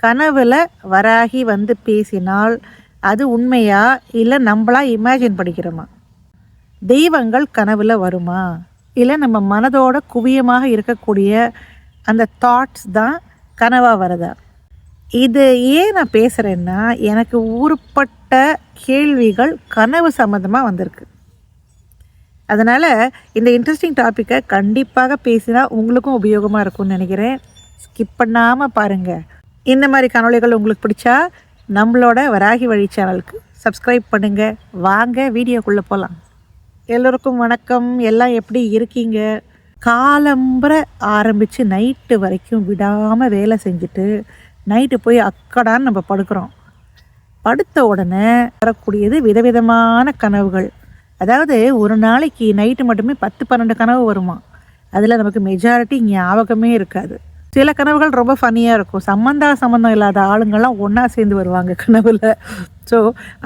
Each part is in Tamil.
கனவுல வராகி வந்து பேசினால் அது உண்மையா இல்லை நம்மளா இமேஜின் படிக்கிறோமா? தெய்வங்கள் கனவுல வருமா, இல்லை நம்ம மனதோட குவியமாக இருக்கக்கூடிய அந்த தாட்ஸ் தான் கனவாக வருதா? இது ஏன் நான் பேசுகிறேன்னா, எனக்கு ஊறுப்பட்ட கேள்விகள் கனவு சம்மந்தமாக வந்திருக்கு. அதனால் இந்த இன்ட்ரெஸ்டிங் டாப்பிக்கை கண்டிப்பாக பேசினா உங்களுக்கும் உபயோகமாக இருக்கும்னு நினைக்கிறேன். ஸ்கிப் பண்ணாமல் பாருங்கள். இந்த மாதிரி கனவுகள் உங்களுக்கு பிடிச்சா நம்மளோட வராகி வழி சேனலுக்கு சப்ஸ்கிரைப் பண்ணுங்கள். வாங்க வீடியோக்குள்ளே போகலாம். எல்லோருக்கும் வணக்கம். எல்லாம் எப்படி இருக்கீங்க? காலம்பர ஆரம்பித்து நைட்டு வரைக்கும் விடாமல் வேலை செஞ்சுட்டு நைட்டு போய் அக்கடான்னு நம்ம படுக்கிறோம். படுத்த உடனே வரக்கூடியது விதவிதமான கனவுகள். அதாவது ஒரு நாளைக்கு நைட்டு மட்டுமே 10-12 கனவு வருமா. அதில் நமக்கு மெஜாரிட்டி ஞாபகமே இருக்காது. சில கனவுகள் ரொம்ப ஃபன்னியாக இருக்கும். சம்மந்தம் இல்லாத ஆளுங்கள்லாம் ஒன்றா சேர்ந்து வருவாங்க கனவில். ஸோ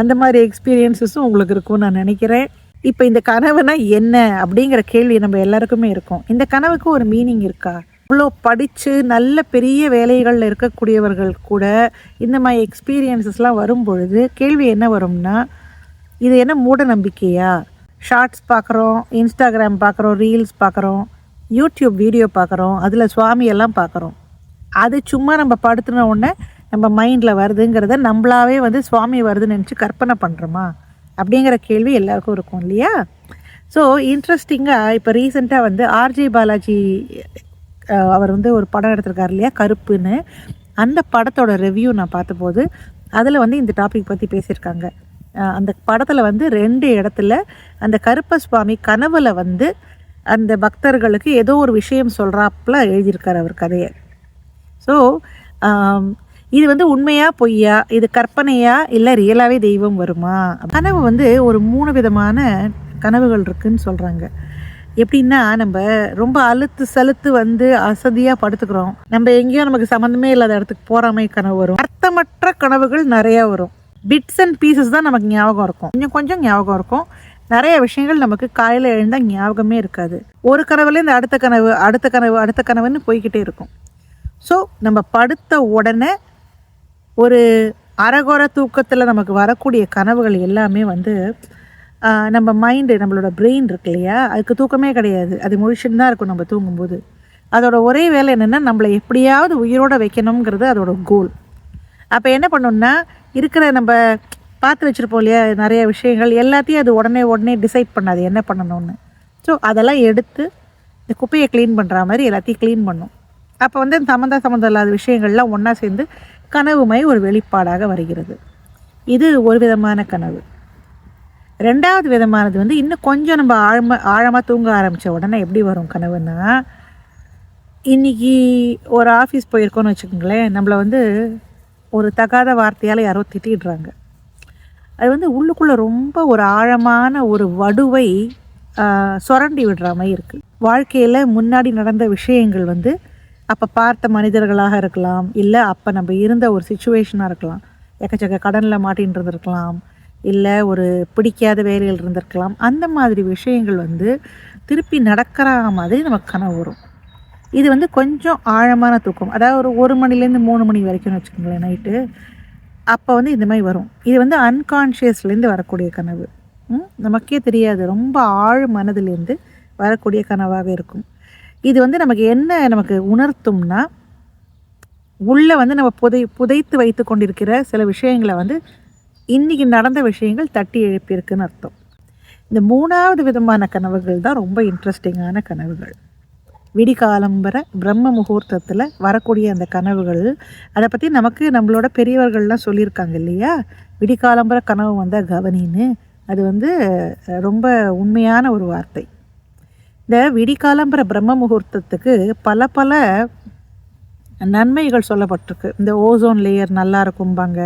அந்த மாதிரி எக்ஸ்பீரியன்ஸஸும் உங்களுக்கு இருக்கும்னு நான் நினைக்கிறேன். இப்போ இந்த கனவுனா என்ன அப்படிங்கிற கேள்வி நம்ம எல்லாருக்குமே இருக்கும். இந்த கனவுக்கு ஒரு மீனிங் இருக்கா? இவ்வளோ படித்து நல்ல பெரிய வேலைகளில் இருக்கக்கூடியவர்கள் கூட இந்த மாதிரி எக்ஸ்பீரியன்ஸஸ்லாம் வரும் பொழுது கேள்வி என்ன வரும்னா, இது என்ன மூட நம்பிக்கையா? ஷார்ட்ஸ் பார்க்குறோம், இன்ஸ்டாகிராம் பார்க்குறோம், ரீல்ஸ் பார்க்குறோம், யூடியூப் வீடியோ பார்க்குறோம், அதில் சுவாமியெல்லாம் பார்க்குறோம். அது சும்மா நம்ம படுத்துன உடனே நம்ம மைண்டில் வருதுங்கிறத நம்மளாவே வந்து சுவாமி வருதுன்னு நினச்சி கற்பனை பண்ணுறோமா அப்படிங்கிற கேள்வி எல்லாருக்கும் இருக்கும் இல்லையா? ஸோ இன்ட்ரெஸ்டிங்காக இப்போ ரீசெண்டாக வந்து ஆர்ஜே பாலாஜி அவர் வந்து ஒரு படம் எடுத்திருக்காரு இல்லையா, கருப்புன்னு. அந்த படத்தோட ரிவ்யூ நான் பார்த்தபோது அதில் வந்து இந்த டாபிக் பற்றி பேசியிருக்காங்க. அந்த படத்தில் வந்து 2 இடத்துல அந்த கருப்ப சுவாமி கனவில் வந்து அந்த பக்தர்களுக்கு ஏதோ ஒரு விஷயம் சொல்கிறாப்புல எழுதியிருக்கார் அவர் கதையை. ஸோ இது வந்து உண்மையா பொய்யா, இது கற்பனையா இல்லை ரியலாகவே தெய்வம் வருமா? கனவு வந்து ஒரு 3 விதமான கனவுகள் இருக்குதுன்னு சொல்கிறாங்க. எப்படின்னா, நம்ம ரொம்ப அழுத்து வந்து அசதியாக படுத்துக்கிறோம், நம்ம எங்கேயோ நமக்கு சம்மந்தமே இல்லாத இடத்துக்கு போகிற மாதிரி கனவு வரும். அர்த்தமற்ற கனவுகள் நிறையா வரும். பிட்ஸ் அண்ட் பீசஸ் தான் நமக்கு ஞாபகம் இருக்கும், கொஞ்சம் ஞாபகம் இருக்கும். நிறைய விஷயங்கள் நமக்கு காலையில் எழுந்தால் ஞாபகமே இருக்காது. ஒரு கனவுலேருந்து அடுத்த கனவுன்னு போய்கிட்டே இருக்கும். ஸோ நம்ம படுத்த உடனே ஒரு அரைகுறை தூக்கத்தில் நமக்கு வரக்கூடிய கனவுகள் எல்லாமே வந்து நம்ம மைண்டு, நம்மளோட பிரெயின் இருக்கு இல்லையா, அதுக்கு தூக்கமே கிடையாது. அது முழிச்சுன்னு தான் இருக்கும் நம்ம தூங்கும்போது. அதோட ஒரே வேலை என்னென்னா, நம்மளை எப்படியாவது உயிரோடு வைக்கணுங்கிறது அதோட கோல். அப்போ என்ன பண்ணணும்னா, இருக்கிற நம்ம பார்த்து வச்சுருப்போம் இல்லையா நிறைய விஷயங்கள், எல்லாத்தையும் அது உடனே டிசைட் பண்ணாது என்ன பண்ணணும்னு. ஸோ அதெல்லாம் எடுத்து இந்த குப்பையை க்ளீன் பண்ணுற மாதிரி எல்லாத்தையும் க்ளீன் பண்ணும். அப்போ வந்து சம்மந்தம் இல்லாத விஷயங்கள்லாம் ஒன்றா சேர்ந்து கனவுமை ஒரு வெளிப்பாடாக வருகிறது. இது ஒரு விதமான கனவு. 2வது விதமானது வந்து இன்னும் கொஞ்சம் நம்ம ஆழமாக தூங்க ஆரம்பித்த உடனே எப்படி வரும் கனவுன்னா, இன்றைக்கி ஒரு ஆஃபீஸ் போயிருக்கோன்னு வச்சுக்கோங்களேன், நம்மளை வந்து ஒரு தகாத வார்த்தையால் யாரோ திட்டிடுறாங்க. அது வந்து உள்ளுக்குள்ளே ரொம்ப ஒரு ஆழமான ஒரு வடுவை சுரண்டி விடுற மாதிரி இருக்குது. வாழ்க்கையில் முன்னாடி நடந்த விஷயங்கள் வந்து அப்போ பார்த்த மனிதர்களாக இருக்கலாம், இல்லை அப்போ நம்ம இருந்த ஒரு சிச்சுவேஷனாக இருக்கலாம், எக்கச்சக்க கடனில் மாட்டின்னு இருந்திருக்கலாம், இல்லை ஒரு பிடிக்காத வேலையில் இருந்திருக்கலாம். அந்த மாதிரி விஷயங்கள் வந்து திருப்பி நடக்கிற மாதிரி நமக்கு கனவு வரும். இது வந்து கொஞ்சம் ஆழமான தூக்கம், அதாவது ஒரு 1 மணிலேருந்து 3 மணி வரைக்கும்னு வச்சுக்கோங்களேன் நைட்டு. அப்போ வந்து இந்த மாதிரி வரும். இது வந்து அன்கான்ஷியஸ்லேருந்து வரக்கூடிய கனவு. நமக்கே தெரியாது, ரொம்ப ஆழ் மனதிலேருந்து வரக்கூடிய கனவாக இருக்கும். இது வந்து நமக்கு உணர்த்தும்னா, உள்ளே வந்து நம்ம புதைத்து வைத்து கொண்டிருக்கிற சில விஷயங்களை வந்து இன்றைக்கி நடந்த விஷயங்கள் தட்டி எழுப்பியிருக்குன்னு அர்த்தம். இந்த 3வது விதமான கனவுகள் தான் ரொம்ப இன்ட்ரெஸ்டிங்கான கனவுகள். விடிகாலம்பர பிரம்ம முகூர்த்தத்தில் வரக்கூடிய அந்த கனவுகள், அதை பற்றி நமக்கு நம்மளோட பெரியவர்கள்லாம் சொல்லியிருக்காங்க இல்லையா, விடிகாலம்பர கனவு வந்தால் கவனின்னு. அது வந்து ரொம்ப உண்மையான ஒரு வார்த்தை. இந்த விடிகாலம்பர பிரம்ம முகூர்த்தத்துக்கு பல நன்மைகள் சொல்லப்பட்டிருக்கு. இந்த ஓசோன் லேயர் நல்லா இருக்கும்பாங்க,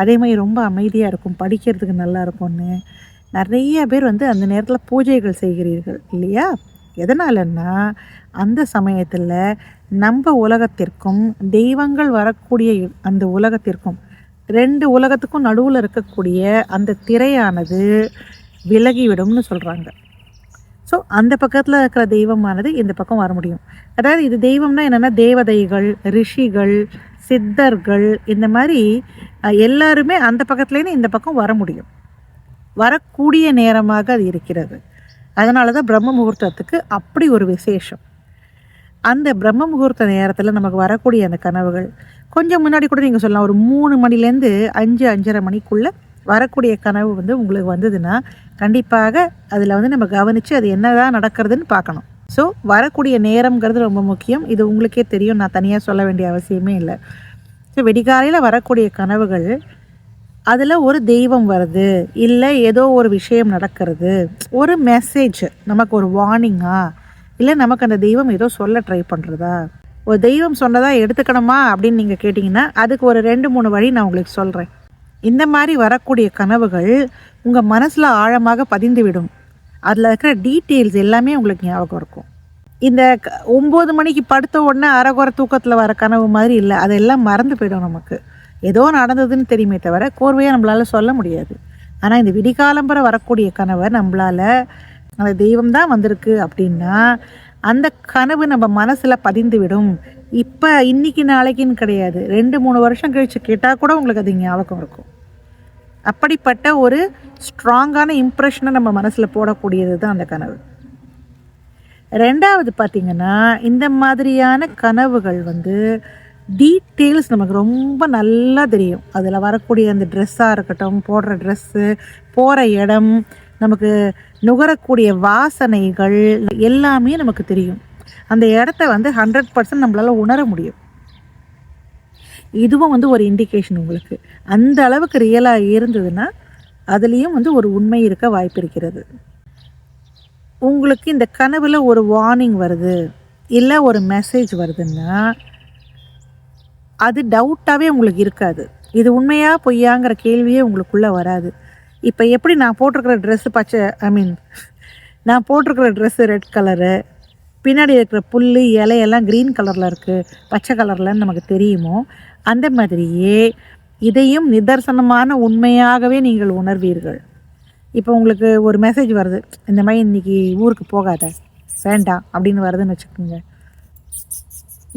அதே மாதிரி ரொம்ப அமைதியாக இருக்கும், படிக்கிறதுக்கு நல்லா இருக்கும்னு. நிறைய பேர் வந்து அந்த நேரத்தில் பூஜைகள் செய்கிறீர்கள் இல்லையா? எதனாலன்னா, அந்த சமயத்தில் நம்ம உலகத்திற்கும் தெய்வங்கள் வரக்கூடிய அந்த உலகத்திற்கும் 2 உலகத்துக்கும் நடுவில் இருக்கக்கூடிய அந்த திரையானது விலகிவிடும்னு சொல்கிறாங்க. ஸோ அந்த பக்கத்தில் இருக்கிற தெய்வமானது இந்த பக்கம் வர முடியும். அதாவது இது தெய்வம்னா என்னென்னா, தேவதைகள், ரிஷிகள், சித்தர்கள், இந்த மாதிரி எல்லாருமே அந்த பக்கத்துலேருந்து இந்த பக்கம் வர முடியும், வரக்கூடிய நேரமாக அது இருக்கிறது. அதனால தான் பிரம்ம முகூர்த்தத்துக்கு அப்படி ஒரு விசேஷம். அந்த பிரம்ம முகூர்த்த நேரத்தில் நமக்கு வரக்கூடிய அந்த கனவுகள், கொஞ்சம் முன்னாடி கூட நீங்கள் சொல்லலாம், ஒரு 3 மணிலேருந்து 5-5:30 மணிக்குள்ளே வரக்கூடிய கனவு வந்து உங்களுக்கு வந்ததுன்னா கண்டிப்பாக அதில் வந்து நம்ம கவனித்து அது என்னதான் நடக்கிறதுன்னு பார்க்கணும். ஸோ வரக்கூடிய நேரம்ங்கிறது ரொம்ப முக்கியம். இது உங்களுக்கே தெரியும், நான் தனியாக சொல்ல வேண்டிய அவசியமே இல்லை. ஸோ விடிகாலையில் வரக்கூடிய கனவுகள், அதில் ஒரு தெய்வம் வருது, இல்லை ஏதோ ஒரு விஷயம் நடக்கிறது, ஒரு மெசேஜ், நமக்கு ஒரு வார்னிங்கா, இல்லை நமக்கு அந்த தெய்வம் ஏதோ சொல்ல ட்ரை பண்ணுறதா, ஒரு தெய்வம் சொன்னதா எடுத்துக்கணுமா அப்படின்னு நீங்கள் கேட்டிங்கன்னா அதுக்கு ஒரு 2-3 வழி நான் உங்களுக்கு சொல்கிறேன். இந்த மாதிரி வரக்கூடிய கனவுகள் உங்கள் மனசில் ஆழமாக பதிந்து விடும். அதில் இருக்கிற டீட்டெயில்ஸ் எல்லாமே உங்களுக்கு ஞாபகம் இருக்கும். இந்த 9 மணிக்கு படுத்த உடனே அரைகுறை தூக்கத்தில் வர கனவு மாதிரி இல்லை, அதெல்லாம் மறந்து போயிடும். நமக்கு ஏதோ நடந்ததுன்னு தெரியுமே தவிர கோர்வையாக நம்மளால் சொல்ல முடியாது. ஆனால் இந்த விடிகாலம்பரை வரக்கூடிய கனவை நம்மளால் அந்த தெய்வம் தான் வந்திருக்கு அப்படின்னா அந்த கனவு நம்ம மனசில் பதிந்து விடும். இப்போ இன்றைக்கி நாளைக்குன்னு கிடையாது, 2-3 வருஷம் கழித்து கேட்டால் கூட உங்களுக்கு அது ஞாபகம் இருக்கும். அப்படிப்பட்ட ஒரு ஸ்ட்ராங்கான இம்ப்ரெஷனை நம்ம மனசில் போடக்கூடியது தான் அந்த கனவு. ரெண்டாவது பார்த்திங்கன்னா, இந்த மாதிரியான கனவுகள் வந்து டீட்டெயில்ஸ் நமக்கு ரொம்ப நல்லா தெரியும். அதில் வரக்கூடிய அந்த ட்ரெஸ்ஸாக இருக்கட்டும், போடுற ட்ரெஸ்ஸு, போகிற இடம், நமக்கு நுகரக்கூடிய வாசனைகள் எல்லாமே நமக்கு தெரியும். அந்த இடத்த வந்து 100% நம்மளால் உணர முடியும். இதுவும் வந்து ஒரு இண்டிகேஷன் உங்களுக்கு. அந்த அளவுக்கு ரியலாக இருந்ததுன்னா அதுலேயும் வந்து ஒரு உண்மை இருக்க வாய்ப்பு இருக்கிறது. உங்களுக்கு இந்த கனவில் ஒரு வார்னிங் வருது, இல்லை ஒரு மெசேஜ் வருதுன்னா அது டவுட்டாகவே உங்களுக்கு இருக்காது. இது உண்மையா பொய்யாங்கிற கேள்வியே உங்களுக்குள்ளே வராது. இப்போ எப்படி நான் போட்டிருக்கிற ட்ரெஸ்ஸு நான் போட்டிருக்கிற ட்ரெஸ்ஸு ரெட் கலரு, பின்னாடி இருக்கிற புல் இலையெல்லாம் க்ரீன் கலரில் இருக்குது, பச்சை கலர்லன்னு நமக்கு தெரியுமோ, அந்த மாதிரியே இதையும் நிதர்சனமான உண்மையாகவே நீங்கள் உணர்வீர்கள். இப்போ உங்களுக்கு ஒரு மெசேஜ் வருது, இந்த மாதிரி இன்றைக்கி ஊருக்கு போகாத, வேண்டாம் அப்படின்னு வருதுன்னு வச்சுக்கோங்க.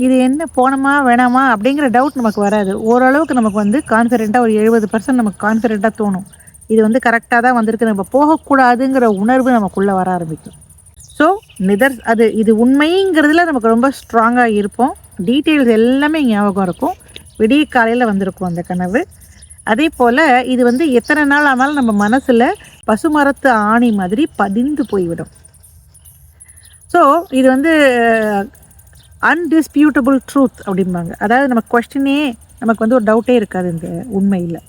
இது என்ன போனோமா வேணாமா அப்படிங்கிற டவுட் நமக்கு வராது. ஓரளவுக்கு நமக்கு வந்து கான்ஃபிடெண்ட்டாக ஒரு 70% நமக்கு கான்ஃபிடெண்ட்டாக தோணும். இது வந்து கரெக்டாக தான் வந்திருக்கு, நம்ம போகக்கூடாதுங்கிற உணர்வு நமக்குள்ளே வர ஆரம்பிக்கும். ஸோ இது உண்மைங்கிறதுல நமக்கு ரொம்ப ஸ்ட்ராங்காக இருப்போம். டீட்டெயில்ஸ் எல்லாமே ஞாபகம் இருக்கும். விடிய காலையில் வந்திருக்கும் அந்த கனவு. அதே போல் இது வந்து எத்தனை நாள் ஆனாலும் நம்ம மனசில் பசுமரத்து ஆணி மாதிரி பதிந்து போய்விடும். ஸோ இது வந்து அன்டிஸ்பியூட்டபிள் ட்ரூத் அப்படிம்பாங்க. அதாவது நம்ம கொஸ்டினே, நமக்கு வந்து ஒரு டவுட்டே இருக்காது இந்த உண்மையில்.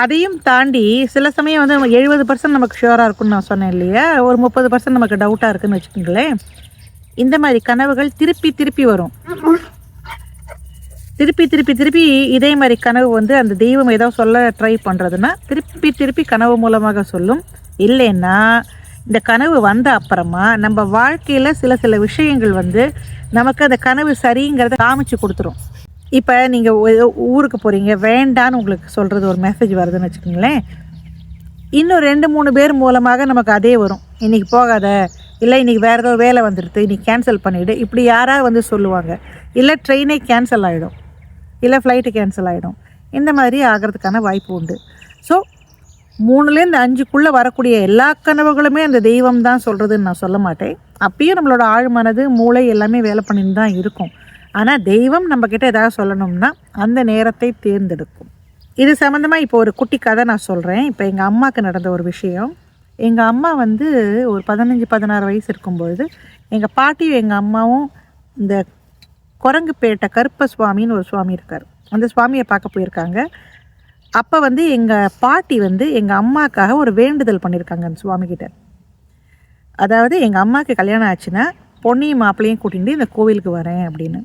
அதையும் தாண்டி சில சமயம் வந்து 70% நமக்கு ஷுவராக இருக்குன்னு நான் சொன்னேன் இல்லையா, ஒரு 30% நமக்கு டவுட்டாக இருக்குதுன்னு வச்சுக்கோங்களேன். இந்த மாதிரி கனவுகள் திருப்பி திருப்பி வரும். திருப்பி இதே மாதிரி கனவு வந்து அந்த தெய்வம் ஏதோ சொல்ல ட்ரை பண்ணுறதுன்னா திருப்பி கனவு மூலமாக சொல்லும். இல்லைன்னா இந்த கனவு வந்த அப்புறமா நம்ம வாழ்க்கையில் சில விஷயங்கள் வந்து நமக்கு அந்த கனவு சரிங்கிறத காமிச்சு கொடுத்துரும். இப்போ நீங்கள் ஊருக்கு போகிறீங்க, வேண்டான்னு உங்களுக்கு சொல்கிறது ஒரு மெசேஜ் வருதுன்னு வச்சுக்கோங்களேன். இன்னும் 2-3 பேர் மூலமாக நமக்கு அதே வரும், இன்றைக்கி போகாத, இல்லை இன்றைக்கி வேறு ஏதோ வேலை வந்துடுது, இன்றைக்கி கேன்சல் பண்ணிவிடு, இப்படி யாராவது வந்து சொல்லுவாங்க. இல்லை ட்ரெயினே கேன்சல் ஆகிடும், இல்லை ஃப்ளைட்டு கேன்சல் ஆகிடும். இந்த மாதிரி ஆகிறதுக்கான வாய்ப்பு உண்டு. ஸோ 3லேருந்து 5க்குள்ளே வரக்கூடிய எல்லா கனவுகளுமே அந்த தெய்வம் தான் சொல்கிறதுன்னு நான் சொல்ல மாட்டேன். அப்பயும் நம்மளோட ஆழ்மனது, மூளை எல்லாமே வேலை பண்ணிட்டு தான் இருக்கும். ஆனால் தெய்வம் நம்மக்கிட்ட ஏதாவது சொல்லணும்னா அந்த நேரத்தை தேர்ந்தெடுக்கும். இது சம்மந்தமாக இப்போ ஒரு குட்டி கதை நான் சொல்கிறேன். இப்போ எங்கள் அம்மாவுக்கு நடந்த ஒரு விஷயம். எங்கள் அம்மா வந்து ஒரு 15-16 வயசு இருக்கும்பொழுது எங்கள் பாட்டியும் எங்கள் அம்மாவும் இந்த குரங்குப்பேட்டை கருப்ப சுவாமின்னு ஒரு சுவாமி இருக்கார், அந்த சுவாமியை பார்க்க போயிருக்காங்க. அப்போ வந்து எங்கள் பாட்டி வந்து எங்கள் அம்மாவுக்காக ஒரு வேண்டுதல் பண்ணியிருக்காங்க அந்த சுவாமிக்கிட்ட. அதாவது எங்கள் அம்மாவுக்கு கல்யாணம் ஆச்சுன்னா பொண்ணையும் மாப்பிள்ளையும் கூட்டிகிட்டு இந்த கோவிலுக்கு வரேன் அப்படின்னு.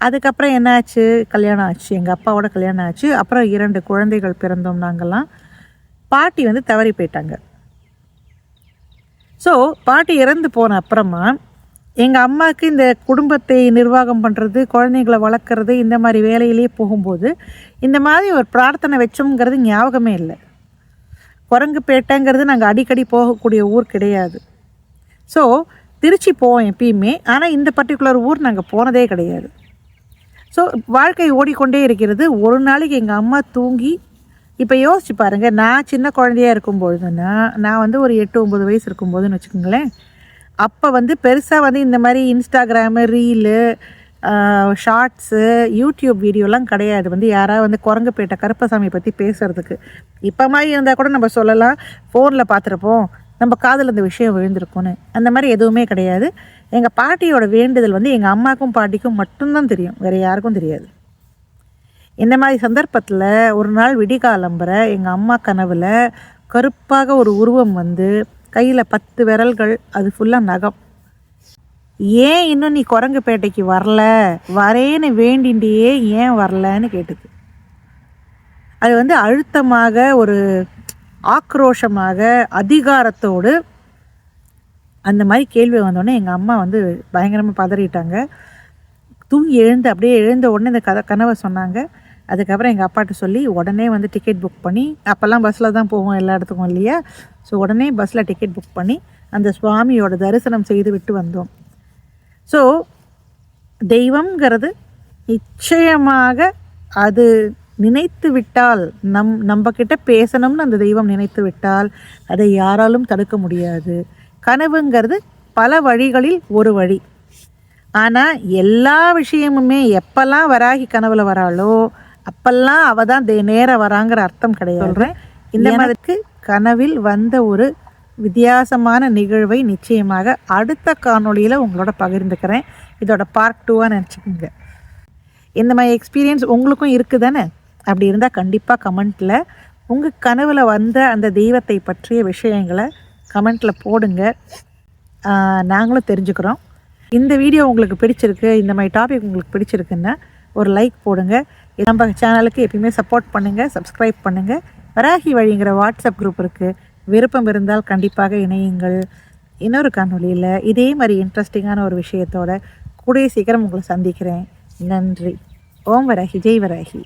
அதுக்கப்புறம் என்ன ஆச்சு, கல்யாணம் ஆச்சு, எங்கள் அப்பாவோட கல்யாணம் ஆச்சு. அப்புறம் 2 குழந்தைகள் பிறந்தோம் நாங்கள்லாம். பாட்டி வந்து தவறி போயிட்டாங்க. ஸோ பாட்டி இறந்து போன அப்புறமா எங்கள் அம்மாவுக்கு இந்த குடும்பத்தை நிர்வாகம் பண்ணுறது, குழந்தைங்களை வளர்க்குறது, இந்த மாதிரி வேலையிலேயே போகும்போது இந்த மாதிரி ஒரு பிரார்த்தனை வச்சோங்கிறது ஞாபகமே இல்லை. குரங்குப்பேட்டைங்கிறது நாங்கள் அடிக்கடி போகக்கூடிய ஊர் கிடையாது. ஸோ திருச்சி போவோம் எப்பயுமே, ஆனால் இந்த பர்டிகுலர் ஊர் நாங்கள் போனதே கிடையாது. ஸோ வாழ்க்கை ஓடிக்கொண்டே இருக்கிறது. ஒரு நாளைக்கு எங்கள் அம்மா தூங்கி, இப்போ யோசிச்சு பாருங்கள், நான் சின்ன குழந்தையாக இருக்கும்பொழுதுன்னா, நான் வந்து ஒரு 8-9 வயசு இருக்கும்போதுன்னு வச்சுக்கோங்களேன், அப்போ வந்து பெருசாக வந்து இந்த மாதிரி இன்ஸ்டாகிராமு, ரீலு, ஷார்ட்ஸு, யூடியூப் வீடியோலாம் கிடையாது. வந்து யாராவது வந்து குரங்குப்பேட்டை கருப்பசாமி பற்றி பேசுகிறதுக்கு இப்போ மாதிரி இருந்தால் கூட நம்ம சொல்லலாம், ஃபோனில் பார்த்துருப்போம், நம்ம காதில் இந்த விஷயம் விழுந்திருக்கும்னு. அந்த மாதிரி எதுவுமே கிடையாது. எங்கள் பாட்டியோட வேண்டுதல் வந்து எங்கள் அம்மாவுக்கும் பாட்டிக்கும் மட்டும்தான் தெரியும், வேறு யாருக்கும் தெரியாது. இந்த மாதிரி சந்தர்ப்பத்தில் ஒரு நாள் விடிகாலம்புற எங்கள் அம்மா கனவில் கருப்பாக ஒரு உருவம் வந்து கையில் 10 விரல்கள், அது ஃபுல்லாக நகம். ஏன் இன்னும் நீ குரங்குப்பேட்டைக்கு வரல, வரேன்னு வேண்டிண்டியே ஏன் வரலன்னு கேட்டுது. அது வந்து அழுத்தமாக, ஒரு ஆக்ரோஷமாக, அதிகாரத்தோடு அந்த மாதிரி கேள்வி வந்தோடனே எங்கள் அம்மா வந்து பயங்கரமாக பதறிட்டாங்க. தூங்கி எழுந்து அப்படியே எழுந்த உடனே இந்த கனவை சொன்னாங்க. அதுக்கப்புறம் எங்கள் அப்பாட்ட சொல்லி உடனே வந்து டிக்கெட் புக் பண்ணி, அப்போல்லாம் பஸ்ஸில் தான் போவோம் எல்லா இடத்துக்கும் இல்லையா, ஸோ உடனே பஸ்ஸில் டிக்கெட் புக் பண்ணி அந்த சுவாமியோட தரிசனம் செய்து விட்டு வந்தோம். ஸோ தெய்வம்ங்கிறது நிச்சயமாக அது நினைத்து விட்டால், நம்மக்கிட்ட பேசணும்னு அந்த தெய்வம் நினைத்து விட்டால் அதை யாராலும் தடுக்க முடியாது. கனவுங்கிறது பல வழிகளில் ஒரு வழி. ஆனால் எல்லா விஷயமுமே எப்பெல்லாம் வராகி கனவுல வராளோ அப்பெல்லாம் அவள் தான் நேராக வராங்கிற அர்த்தம் கிடையாது. சொல்கிறேன், இந்த மாதிரிக்கு கனவில் வந்த ஒரு வித்தியாசமான நிகழ்வை நிச்சயமாக அடுத்த காணொளியில் உங்களோட பகிர்ந்துக்கிறேன். இதோட பார்ட் 2வாக நினச்சிக்கோங்க. இந்த மாதிரி எக்ஸ்பீரியன்ஸ் உங்களுக்கும் இருக்குது தானே? அப்படி இருந்தால் கண்டிப்பாக கமெண்ட்டில் உங்கள் கனவில் வந்த அந்த தெய்வத்தை பற்றிய விஷயங்களை கமெண்ட்டில் போடுங்க, நாங்களும் தெரிஞ்சுக்கிறோம். இந்த வீடியோ உங்களுக்கு பிடிச்சிருக்கு, இந்த மாதிரி டாபிக் உங்களுக்கு பிடிச்சிருக்குன்னா ஒரு லைக் போடுங்க. நம்ம சேனலுக்கு எப்பயுமே சப்போர்ட் பண்ணுங்கள், சப்ஸ்கிரைப் பண்ணுங்கள். வராகி வழிங்கிற வாட்ஸ்அப் குரூப் இருக்குது, விருப்பம் இருந்தால் கண்டிப்பாக இணையுங்கள். இன்னொரு காணொலியில் இதே மாதிரி இன்ட்ரெஸ்டிங்கான ஒரு விஷயத்தோட கூடிய சீக்கிரம் உங்களை சந்திக்கிறேன். நன்றி. ஓம் வராகி, ஜெய் வராகி.